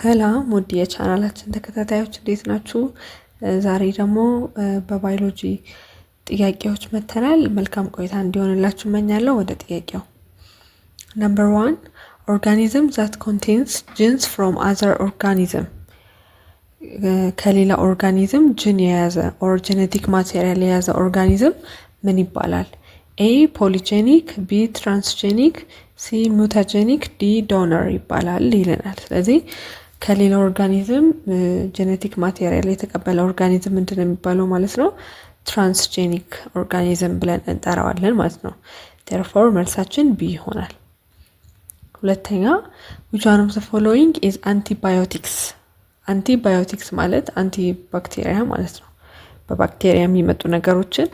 ሰላም ውድ የቻናላችን ተከታታዮች እንዴት ናችሁ? ዛሬ ደግሞ በባዮሎጂ ጥያቄዎች መተናል። መልካም ቆይታ እንዲሆንላችሁ እመኛለሁ። ወደ ጥያቄው ነምበር 1 ኦርጋኒዝም that contains genes from other organism ከሌላ ኦርጋኒዝም ጂን የያዘ ኦር ጄኔቲክ ማቴሪያል የያዘ ኦርጋኒዝም ምን ይባላል? ኤ ፖሊጄኒክ፣ ቢ ትራንስጄኒክ፣ ሲ ሙታጄኒክ፣ ዲ ዶነር ይባላል ይለናል። ስለዚህ ከሌላ ኦርጋኒዝም ጄኔቲክ ማቴሪያል የተቀበለ ኦርጋኒዝም ምንድን ነው የሚባለው ማለት ነው? ትራንስጄኒክ ኦርጋኒዝም ብለን እንጠራዋለን ማለት ነው። therefore መልሳችን ቢ ይሆናል። ሁለተኛ which one of the following is antibiotics? አንቲባዮቲክስ ማለት አንቲባክቴሪያ ማለት ነው። በባክቴሪያ የሚመጡ ነገሮችን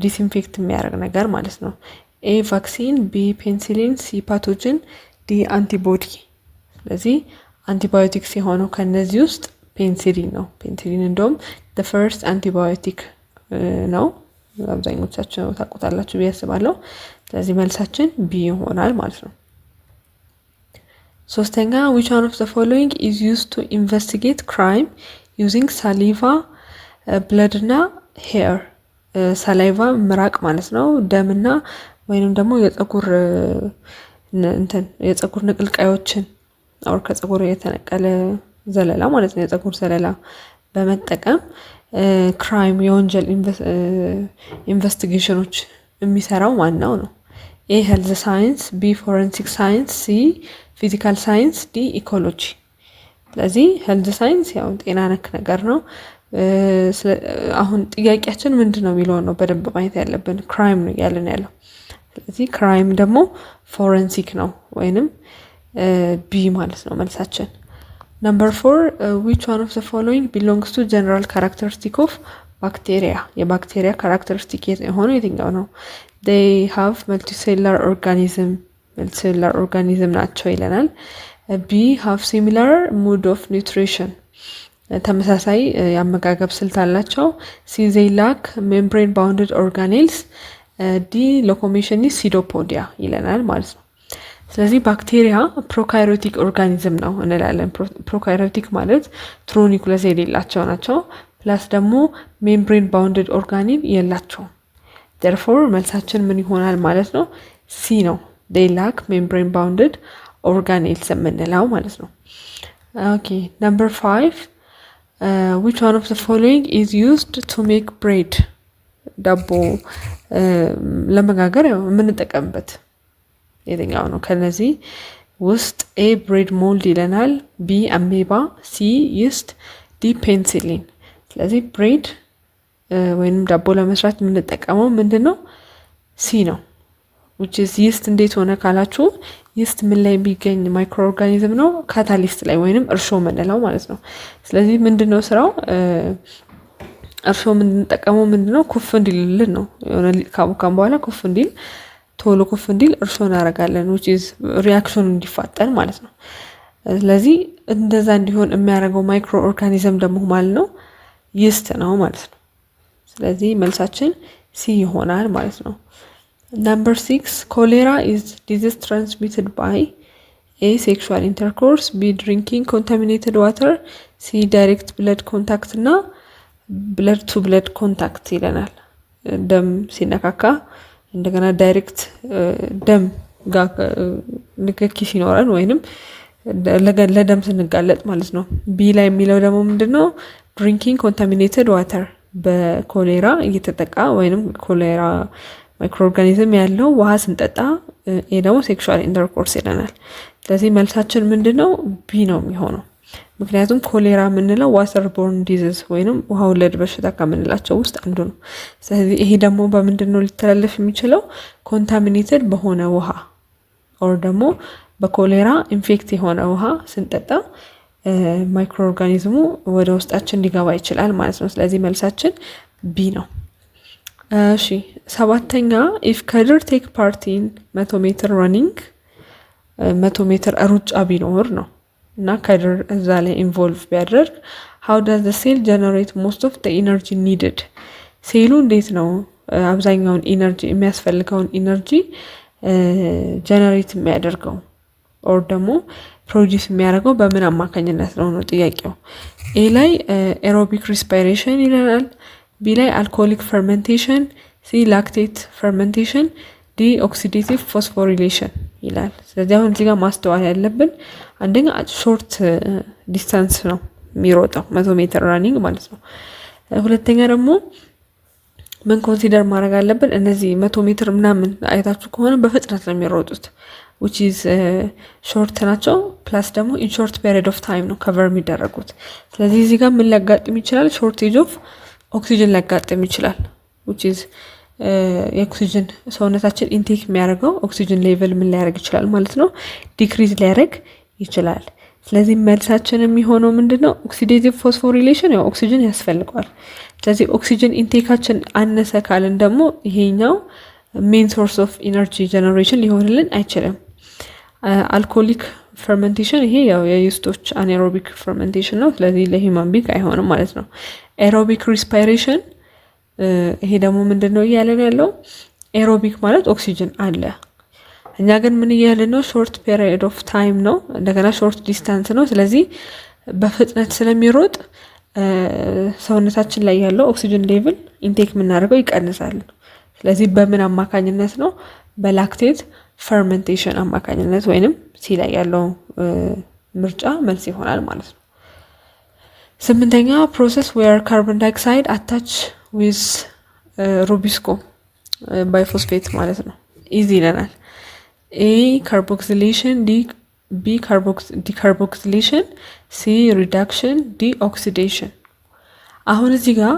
ዲስኢንፌክት የሚያደርግ ነገር ማለት ነው። ኤ ቫክሲን፣ ቢ ፔንሲሊን፣ ሲ ፓቶጅን፣ ዲ አንቲቦዲ። ስለዚህ አንቲባዮቲክስ የሆነው ከነዚህ ውስጥ ፔንሲሊን ነው። ፔንሲሊን እንደውም the first antibiotic ነው። አብዛኞቻችሁ ታውቁታላችሁ ብዬ አስባለሁ። ስለዚህ መልሳችን ቢ ይሆናል ማለት ነው። ሶስተኛ which one of the following is used to investigate crime using saliva, blood እና hair? ሳላይቫ ምራቅ ማለት ነው። ደምና ወይንም ደግሞ የፀጉር ንቅልቃዮችን አውር ከፀጉር የተነቀለ ዘለላ ማለት ነው። የፀጉር ዘለላ በመጠቀም ክራይም የወንጀል ኢንቨስቲጌሽኖች የሚሰራው ማናው ነው? ኤ ሄልዝ ሳይንስ፣ ቢ ፎረንሲክ ሳይንስ፣ ሲ ፊዚካል ሳይንስ፣ ዲ ኢኮሎጂ። ስለዚህ ሄልዝ ሳይንስ ያው ጤና ነክ ነገር ነው። አሁን ጥያቄያችን ምንድነው የሚለው ነው በደንብ ማየት ያለብን። ክራይም ነው ያለን ያለው። ስለዚህ ክራይም ደግሞ ፎረንሲክ ነው ወይንም ቢ ማለት ነው መልሳችን። ነምበር 4 which one of the following belongs to general characteristic of bacteria? የባክቴሪያ ካራክተሪስቲክ የሆነው የትኛው ነው? they have multicellular organism ናቸው ይለናል። ቢ have similar mode of nutrition ተመሳሳይ የአመጋገብ ስልት አላቸው። ሲ they lack membrane bounded organelles፣ ዲ locomotion is pseudopodia ይለናል ማለት ነው። ስለዚህ ባክቴሪያ ፕሮካሪዮቲክ ኦርጋኒዝም ነው እንላለን። ፕሮካሪዮቲክ ማለት ትሩ ኒውክለስ የሌላቸው ናቸው። ፕላስ ደግሞ ሜምብሬን ባውንድድ ኦርጋኒል የላቸውም። therefore መልሳችን ምን ይሆናል ማለት ነው? ሲ ነው። they lack membrane bounded organelles የምንለው ማለት ነው። ኦኬ ነምበር 5 which one of the following is used to make bread? ዳቦ ለመጋገር የምንጠቀምበት የትኛው ነው? ከነዚህ ውስጥ ኤ ብሬድ ሞልድ ይለናል፣ ቢ አሜባ፣ ሲ ይስት፣ ዲ ፔንሲሊን። ስለዚህ ብሬድ ወይንም ዳቦ ለመስራት የምንጠቀመው ምንድነው? ሲ ነው። which is ይስት እንዴት ሆነ ካላችሁ ይስት ምን ላይ የሚገኝ ማይክሮ ኦርጋኒዝም ነው? ካታሊስት ላይ ወይንም እርሾ የምንለው ማለት ነው። ስለዚህ ምንድነው ስራው? እርሾ የምንጠቀመው ምንድነው? ኩፍ እንዲልልን ነው። የሆነ ካቦካም በኋላ ኩፍ እንዲል ቶሎ ኩፍ እንዲል እርሾ እናደርጋለን which is ሪአክሽኑ እንዲፋጠን ማለት ነው። ስለዚህ እንደዛ እንዲሆን የሚያደርገው ማይክሮ ኦርጋኒዝም ደግሞ ማለት ነው ይስት ነው ማለት ነው። ስለዚህ መልሳችን ሲ ይሆናል ማለት ነው። ነምበር 6 ኮሌራ is disease transmitted by A sexual intercourse, B drinking contaminated water, C direct blood contact እና blood to blood contact ይለናል። ደም ሲነካካ እንደገና ዳይሬክት ደም ጋር ንክኪ ሲኖረን ወይንም ለደም ስንጋለጥ ማለት ነው። ቢ ላይ የሚለው ደግሞ ምንድነው? ድሪንኪንግ ኮንታሚኔትድ ዋተር በኮሌራ እየተጠቃ ወይንም ኮሌራ ማይክሮኦርጋኒዝም ያለው ውሃ ስንጠጣ። ይሄ ደግሞ ሴክሹዋል ኢንተርኮርስ ይለናል። ስለዚህ መልሳችን ምንድነው? ቢ ነው የሚሆነው። ምክንያቱም ኮሌራ የምንለው ዋተር ቦርን ዲዚዝ ወይንም ውሃ ወለድ በሽታ ከምንላቸው ውስጥ አንዱ ነው። ስለዚህ ይሄ ደግሞ በምንድነው ሊተላለፍ የሚችለው? ኮንታሚኔትድ በሆነ ውሃ ኦር ደግሞ በኮሌራ ኢንፌክት የሆነ ውሃ ስንጠጣ ማይክሮ ኦርጋኒዝሙ ወደ ውስጣችን ሊገባ ይችላል ማለት ነው። ስለዚህ መልሳችን ቢ ነው። እሺ 7ኛ if ከድር take part in 100 ሜትር running 100 ሜትር ሩጫ ቢኖር ነው እና ከድር እዛ ላይ ኢንቮልቭ ቢያደርግ how does the cell generate most of the energy needed? ሴሉ እንዴት ነው አብዛኛውን ኢነርጂ የሚያስፈልገውን ኢነርጂ ጀነሬት የሚያደርገው ኦር ደግሞ ፕሮዲውስ የሚያደርገው በምን አማካኝነት ነው ጥያቄው። ኤ ላይ ኤሮቢክ ሪስፓይሬሽን ይለናል። ቢ ላይ አልኮሊክ ፈርመንቴሽን፣ ሲ ላክቴት ፈርመንቴሽን፣ ዲ ኦክሲዴቲቭ ፎስፎሪሌሽን ይላል። ስለዚህ አሁን እዚህ ጋር ማስተዋል ያለብን አንደኛ ሾርት ዲስታንስ ነው የሚሮጠው 100 ሜትር ራኒንግ ማለት ነው። ሁለተኛ ደግሞ ምን ኮንሲደር ማድረግ አለብን? እነዚህ 100 ሜትር ምናምን አይታችሁ ከሆነ በፍጥነት ነው የሚሮጡት which is ሾርት ናቸው ፕላስ ደግሞ in short period of time ነው ከቨር የሚደረጉት። ስለዚህ እዚህ ጋር ምን ሊያጋጥም ይችላል? ሾርቴጅ ኦፍ ኦክሲጅን ሊያጋጥም ይችላል which is የኦክሲጅን ሰውነታችን ኢንቴክ የሚያደርገው ኦክሲጅን ሌቭል ምን ሊያደርግ ይችላል ማለት ነው? ዲክሪዝ ሊያደርግ ይችላል። ስለዚህ መልሳችን የሚሆነው ምንድነው? ኦክሲዴቲቭ ፎስፎሪሌሽን ያው ኦክሲጅን ያስፈልገዋል። ስለዚህ ኦክሲጅን ኢንቴካችን አነሰ ካልን ደግሞ ይሄኛው ሜን ሶርስ ኦፍ ኢነርጂ ጀነሬሽን ሊሆንልን አይችልም። አልኮሊክ ፈርመንቴሽን ይሄ ያው የይስቶች አናኤሮቢክ ፈርመንቴሽን ነው። ስለዚህ ለሂውማን ቢንግ አይሆንም ማለት ነው። ኤሮቢክ ሪስፓይሬሽን ይሄ ደግሞ ምንድነው እያለን ያለው? ኤሮቢክ ማለት ኦክሲጅን አለ። እኛ ግን ምን እያለን ነው? ሾርት ፔሪድ ኦፍ ታይም ነው፣ እንደገና ሾርት ዲስታንስ ነው። ስለዚህ በፍጥነት ስለሚሮጥ ሰውነታችን ላይ ያለው ኦክሲጅን ሌቭል ኢንቴክ የምናደርገው ይቀንሳል። ስለዚህ በምን አማካኝነት ነው? በላክቴት ፈርመንቴሽን አማካኝነት ወይንም ሲ ላይ ያለው ምርጫ መልስ ይሆናል ማለት ነው። ስምንተኛ ፕሮሰስ ዌር ካርቦን ዳይኦክሳይድ አታች ዊዝ ሩቢስኮ ባይፎስፌት ማለት ነው። ኢዚ ይለናል። ኤ ካርቦክሲሌሽን፣ ቢ ዲካርቦክሲሌሽን፣ ሲ ሪዳክሽን፣ ዲ ኦክሲዴሽን። አሁን እዚህ ጋር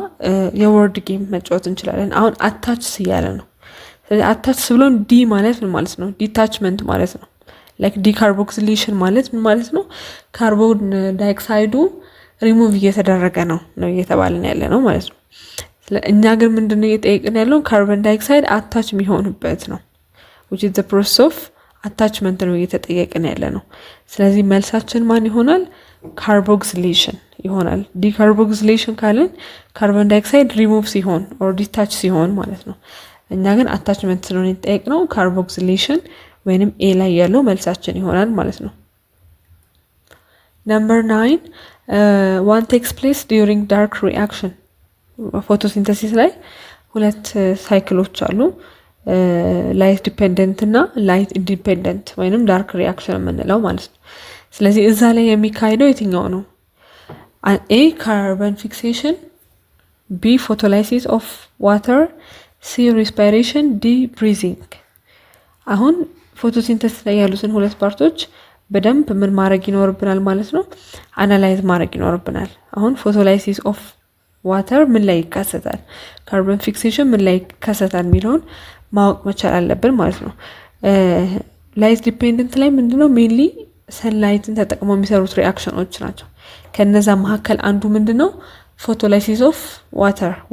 የወርድ ጌም መጫወት እንችላለን። አሁን አታች እያለ ነው። ስለዚህ አታች ብሎን ዲ ማለት ምን ማለት ነው? ዲታችመንት ማለት ነው። ላይክ ዲካርቦክሲሌሽን ማለት ምን ማለት ነው? ካርቦን ዳይኦክሳይዱ ሪሙቭ እየተደረገ ነው እየተባለን ያለ ነው ማለት ነው። እኛ ግን ምንድነው እየጠየቅን ያለው? ካርቦን ዳይኦክሳይድ አታች የሚሆንበት ነው which is the process of attachment ነው እየተጠየቅን ያለ ነው። ስለዚህ መልሳችን ማን ይሆናል? ካርቦክሲሌሽን ይሆናል። ዲካርቦክሲሌሽን ካልን ካርቦን ዳይኦክሳይድ ሪሙቭ ሲሆን ኦር ዲታች ሲሆን ማለት ነው። እኛ ግን አታችመንት ስለሆነ የተጠየቅነው ካርቦክሲሌሽን ወይንም ኤ ላይ ያለው መልሳችን ይሆናል ማለት ነው። ነምበር 9 one takes place during dark reaction ፎቶሲንተሲስ ላይ ሁለት ሳይክሎች አሉ። ላይት ዲፔንደንት እና ላይት ኢንዲፔንደንት ወይንም ዳርክ ሪአክሽን የምንለው ማለት ነው። ስለዚህ እዛ ላይ የሚካሄደው የትኛው ነው? ኤ ካርበን ፊክሴሽን፣ ቢ ፎቶላይሲስ ኦፍ ዋተር፣ ሲ ሪስፓይሬሽን፣ ዲ ብሪዚንግ። አሁን ፎቶሲንተሲስ ላይ ያሉትን ሁለት ፓርቶች በደንብ ምን ማድረግ ይኖርብናል ማለት ነው? አናላይዝ ማድረግ ይኖርብናል። አሁን ፎቶላይሲስ ኦፍ ዋተር ምን ላይ ይከሰታል፣ ካርበን ፊክሴሽን ምን ላይ ይከሰታል የሚለውን ማወቅ መቻል አለብን ማለት ነው። ላይት ዲፔንደንት ላይ ምንድነው ሜንሊ ሰንላይትን ተጠቅመው የሚሰሩት ሪአክሽኖች ናቸው። ከነዛ መካከል አንዱ ምንድነው? ፎቶላይሲስ ኦፍ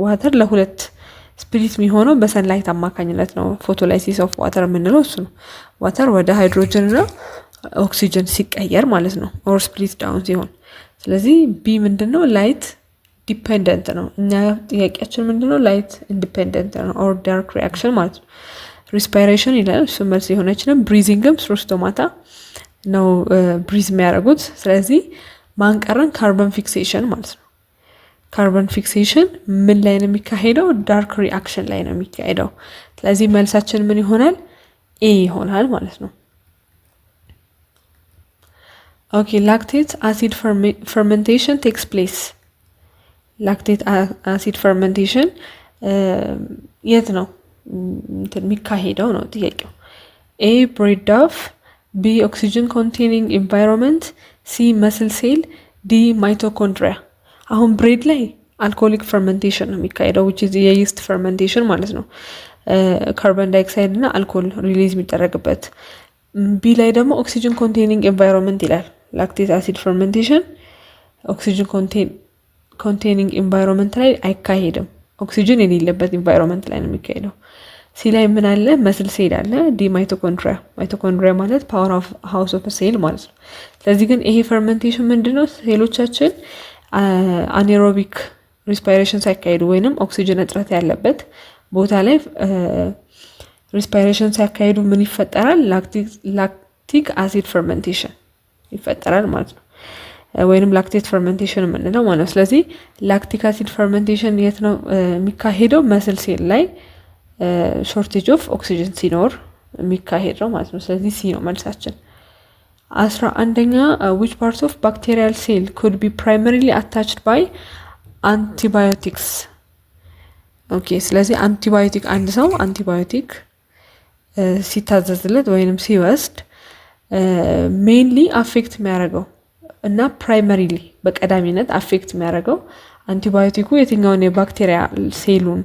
ዋተር ለሁለት ስፕሊት የሚሆነው በሰንላይት አማካኝነት ነው። ፎቶላይሲስ ኦፍ ዋተር የምንለው እሱ ነው። ዋተር ወደ ሃይድሮጅን እና ኦክሲጅን ሲቀየር ማለት ነው፣ ኦር ስፕሊት ዳውን ሲሆን። ስለዚህ ቢ ምንድነው? ላይት ዲፔንደንት ነው። እኛ ጥያቄያችን ምንድነው? ላይት ኢንዲፔንደንት ነው ኦር ዳርክ ሪአክሽን ማለት ነው። ሪስፓይሬሽን ይላል፣ እሱ መልስ የሆነ አይችልም። ብሪዚንግም ስሮስቶማታ ነው ብሪዝ የሚያደርጉት። ስለዚህ ማንቀረን ካርበን ፊክሴሽን ማለት ነው። ካርበን ፊክሴሽን ምን ላይ ነው የሚካሄደው? ዳርክ ሪአክሽን ላይ ነው የሚካሄደው። ስለዚህ መልሳችን ምን ይሆናል? ኤ ይሆናል ማለት ነው። ኦኬ ላክቴት አሲድ ፈርመንቴሽን ቴክስ ፕሌስ። ላክቴት አሲድ ፈርመንቴሽን የት ነው የሚካሄደው ነው ጥያቄው። ኤ ብሬድ ኦፍ፣ ቢ ኦክሲጅን ኮንቴኒንግ ኢንቫይሮንመንት፣ ሲ መስል ሴል፣ ዲ ማይቶኮንድሪያ። አሁን ብሬድ ላይ አልኮሊክ ፈርመንቴሽን ነው የሚካሄደው which is የይስት ፈርመንቴሽን ማለት ነው። ካርቦን ዳይኦክሳይድ እና አልኮል ሪሊዝ የሚደረግበት። ቢ ላይ ደግሞ ኦክሲጅን ኮንቴኒንግ ኢንቫይሮንመንት ይላል። ላክቴት አሲድ ፈርመንቴሽን ኦክሲጅን ኮንቴኒንግ ኢንቫይሮንመንት ላይ አይካሄድም። ኦክሲጅን የሌለበት ኢንቫይሮንመንት ላይ ነው የሚካሄደው። ሲ ላይ ምን አለ? መስል ሴል አለ። ዲ ማይቶኮንድሪያ ማለት ፓወር ኦፍ ሃውስ ኦፍ ሴል ማለት ነው። ስለዚህ ግን ይሄ ፈርመንቴሽን ምንድነው? ሴሎቻችን አኔሮቢክ ሪስፓይሬሽን ሳይካሄዱ ወይንም ኦክሲጅን እጥረት ያለበት ቦታ ላይ ሪስፓይሬሽን ሳይካሄዱ ምን ይፈጠራል? ላክቲክ ላክቲክ አሲድ ፈርመንቴሽን ይፈጠራል ማለት ነው። ወይንም ላክቴት ፈርመንቴሽን የምንለው ማለት ነው። ስለዚህ ላክቲክ አሲድ ፈርመንቴሽን የት ነው የሚካሄደው? መስል ሴል ላይ ሾርቴጅ ኦፍ ኦክሲጅን ሲኖር የሚካሄድ ነው ማለት ነው። ስለዚህ ሲ ነው መልሳችን። 11ኛ which parts of bacterial cell could be primarily attached by antibiotics? ኦኬ ስለዚህ አንቲባዮቲክ አንድ ሰው አንቲባዮቲክ ሲታዘዝለት ወይንም ሲወስድ ሜንሊ አፌክት የሚያደርገው እና ፕራይመሪሊ በቀዳሚነት አፌክት የሚያደርገው አንቲባዮቲኩ የትኛውን የባክቴሪያ ሴሉን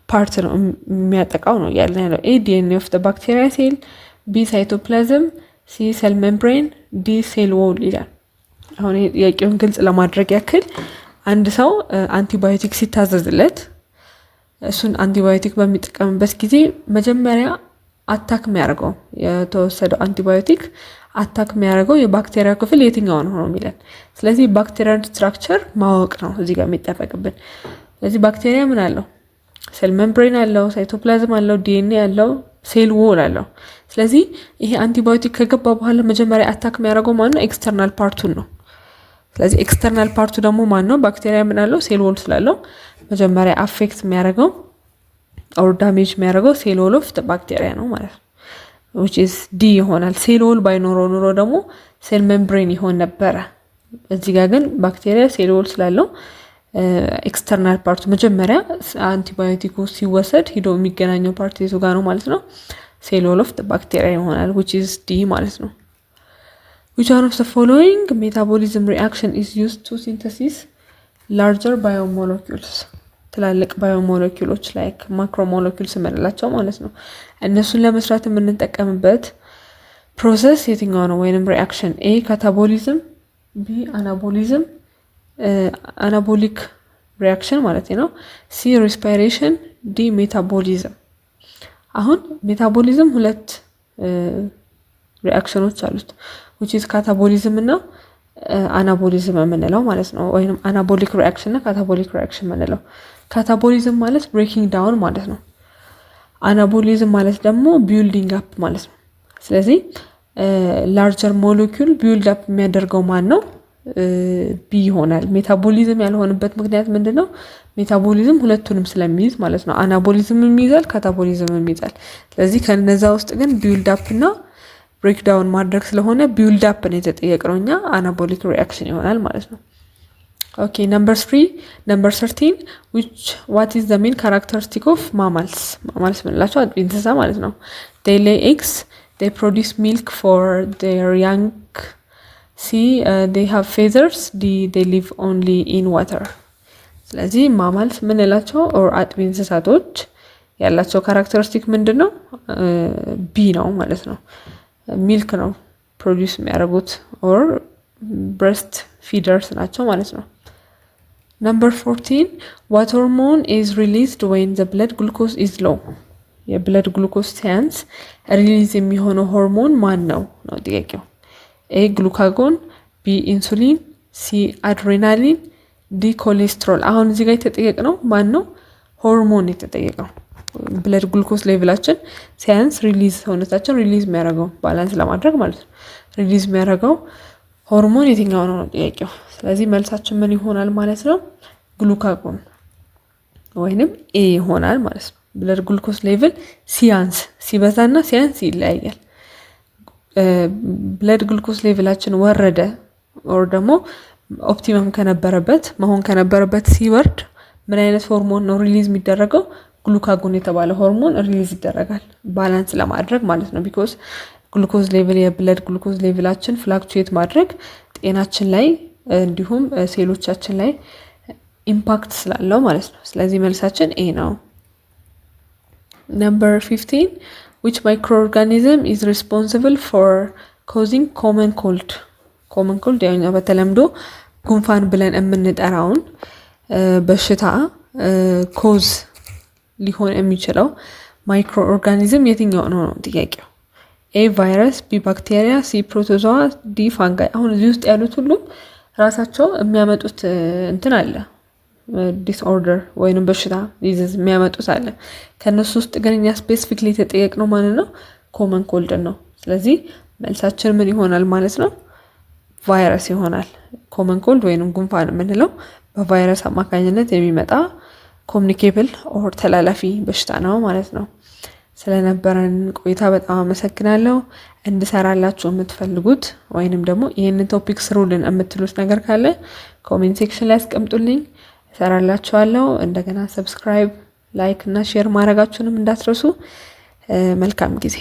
ፓርት ነው የሚያጠቃው ነው ያለው። ኤ ዲኤንኤ ኦፍ ዘ ባክቴሪያ ሴል፣ ቢ ሳይቶፕላዝም፣ ሲ ሴል ሜምብሬን፣ ዲ ሴል ዎል ይላል። አሁን የቂውን ግልጽ ለማድረግ ያክል አንድ ሰው አንቲባዮቲክ ሲታዘዝለት እሱን አንቲባዮቲክ በሚጠቀምበት ጊዜ መጀመሪያ አታክ የሚያደርገው የተወሰደው አንቲባዮቲክ አታክ የሚያደርገው የባክቴሪያ ክፍል የትኛው ነው የሚለን። ስለዚህ ባክቴሪያን ስትራክቸር ማወቅ ነው እዚህ ጋር የሚጠበቅብን። ስለዚህ ባክቴሪያ ምን አለው? ሴል ሜምብሬን አለው፣ ሳይቶፕላዝም አለው፣ ዲኤንኤ አለው፣ ሴል ዎል አለው። ስለዚህ ይሄ አንቲባዮቲክ ከገባ በኋላ መጀመሪያ አታክ የሚያደርገው ማን ነው? ኤክስተርናል ፓርቱን ነው። ስለዚህ ኤክስተርናል ፓርቱ ደግሞ ማን ነው? ባክቴሪያ ምን አለው? ሴል ዎል ስላለው መጀመሪያ አፌክት የሚያደርገው ኦር ዳሜጅ የሚያደርገው ሴል ዎል ኦፍ ባክቴሪያ ነው ማለት ነው። which is D ይሆናል። ሴል ዎል ባይኖረው ኑሮ ደግሞ ሴል ሜምብሬን ይሆን ነበረ። እዚህ ጋር ግን ባክቴሪያ ሴል ዎል ስላለው ኤክስተርናል ፓርቱ መጀመሪያ አንቲባዮቲኩ ሲወሰድ ሂዶ የሚገናኘው ፓርት የቱ ጋር ነው ማለት ነው? ሴል ዎል ኦፍ ባክቴሪያ ይሆናል which is D ማለት ነው። which one of the following metabolism reaction is used to synthesis larger biomolecules? ትላልቅ ባዮሞለኪውሎች ላይክ ማክሮሞለኪውልስ የምንላቸው ማለት ነው። እነሱን ለመስራት የምንጠቀምበት ፕሮሰስ የትኛው ነው? ወይንም ሪአክሽን ኤ ካታቦሊዝም፣ ቢ አናቦሊዝም አናቦሊክ ሪአክሽን ማለት ነው፣ ሲ ሪስፓይሬሽን፣ ዲ ሜታቦሊዝም። አሁን ሜታቦሊዝም ሁለት ሪአክሽኖች አሉት which is ካታቦሊዝም እና አናቦሊዝም የምንለው ማለት ነው። ወይንም አናቦሊክ ሪአክሽን እና ካታቦሊክ ሪአክሽን የምንለው። ካታቦሊዝም ማለት ብሬኪንግ ዳውን ማለት ነው። አናቦሊዝም ማለት ደግሞ ቢልዲንግ አፕ ማለት ነው። ስለዚህ ላርጀር ሞለኪውል ቢልድ አፕ የሚያደርገው ማን ነው? ቢ ይሆናል። ሜታቦሊዝም ያልሆነበት ምክንያት ምንድነው? ሜታቦሊዝም ሁለቱንም ስለሚይዝ ማለት ነው። አናቦሊዝም የሚይዛል፣ ካታቦሊዝም የሚይዛል። ስለዚህ ከነዛ ውስጥ ግን ቢልድ አፕ እና ብሬክ ዳውን ማድረግ ስለሆነ ቢልድ አፕ ነው የተጠየቅነው እኛ። አናቦሊክ ሪአክሽን ይሆናል ማለት ነው። ኦኬ number 13 what is the main characteristic of mammals? ማማልስ ምንላቸው እንስሳ ማለት ነው። they lay eggs, they produce milk for their young, c they have feathers, d they live only in water። ስለዚህ ማማልስ ምንላቸው ኦር አጥቢ እንስሳቶች ያላቸው ካራክተሪስቲክ ምንድነው? ቢ ነው ማለት ነው። ሚልክ ነው ፕሮዲዩስ የሚያደርጉት ኦር ብሬስት ፊደርስ ናቸው ማለት ነው። number 14 what hormone is released when the blood glucose is low? የብለድ ግሉኮስ ሲያንስ ሪሊዝ የሚሆነው ሆርሞን ማን ነው ነው ጥያቄው። ኤ ግሉካጎን፣ ቢ ኢንሱሊን፣ ሲ አድሬናሊን፣ ዲ ኮሌስትሮል። አሁን እዚህ ጋር የተጠየቅነው ማን ነው? ሆርሞን የተጠየቀው። ብለድ ግሉኮስ ሌቭላችን ሲያንስ ሪሊዝ ሰውነታችን ሪሊዝ የሚያደርገው ባላንስ ለማድረግ ማለት ነው። ሪሊዝ የሚያደርገው ሆርሞን የትኛው ነው ጥያቄው። ስለዚህ መልሳችን ምን ይሆናል ማለት ነው? ግሉካጎን ወይንም ኤ ይሆናል ማለት ነው። ብለድ ግሉኮስ ሌቭል ሲያንስ ሲበዛና ሲያንስ ይለያያል። ብለድ ግሉኮስ ሌቭላችን ወረደ ኦር ደግሞ ኦፕቲመም ከነበረበት መሆን ከነበረበት ሲወርድ ምን አይነት ሆርሞን ነው ሪሊዝ የሚደረገው? ግሉካጎን የተባለ ሆርሞን ሪሊዝ ይደረጋል ባላንስ ለማድረግ ማለት ነው። ቢኮዝ ግሉኮዝ ሌቭል የብለድ ግሉኮዝ ሌቭላችን ፍላክቹዌት ማድረግ ጤናችን ላይ እንዲሁም ሴሎቻችን ላይ ኢምፓክት ስላለው ማለት ነው። ስለዚህ መልሳችን ኤ ነው። number 15 which microorganism is responsible for causing common cold? common cold ያው በተለምዶ ጉንፋን ብለን የምንጠራውን በሽታ ኮዝ ሊሆን የሚችለው ማይክሮ ኦርጋኒዝም የትኛው ነው ነው ጥያቄው። ኤ ቫይረስ፣ ቢ ባክቴሪያ፣ ሲ ፕሮቶዞዋ፣ ዲ ፋንጋይ። አሁን እዚህ ውስጥ ያሉት ሁሉም ራሳቸው የሚያመጡት እንትን አለ ዲስኦርደር ወይንም በሽታ ዲዚዝ የሚያመጡት አለ። ከነሱ ውስጥ ግን እኛ ስፔሲፊክሊ የተጠየቅነው ማለት ነው ኮመን ኮልድ ነው። ስለዚህ መልሳችን ምን ይሆናል ማለት ነው? ቫይረስ ይሆናል። ኮመን ኮልድ ወይንም ጉንፋን የምንለው በቫይረስ አማካኝነት የሚመጣ ኮሚኒኬብል ኦር ተላላፊ በሽታ ነው ማለት ነው። ስለነበረን ቆይታ በጣም አመሰግናለሁ። እንድሰራላችሁ የምትፈልጉት ወይንም ደግሞ ይህንን ቶፒክ ስሩልን የምትሉት ነገር ካለ ኮሜንት ሴክሽን ላይ አስቀምጡልኝ፣ እሰራላችኋለሁ። እንደገና ሰብስክራይብ፣ ላይክ እና ሼር ማድረጋችሁንም እንዳትረሱ። መልካም ጊዜ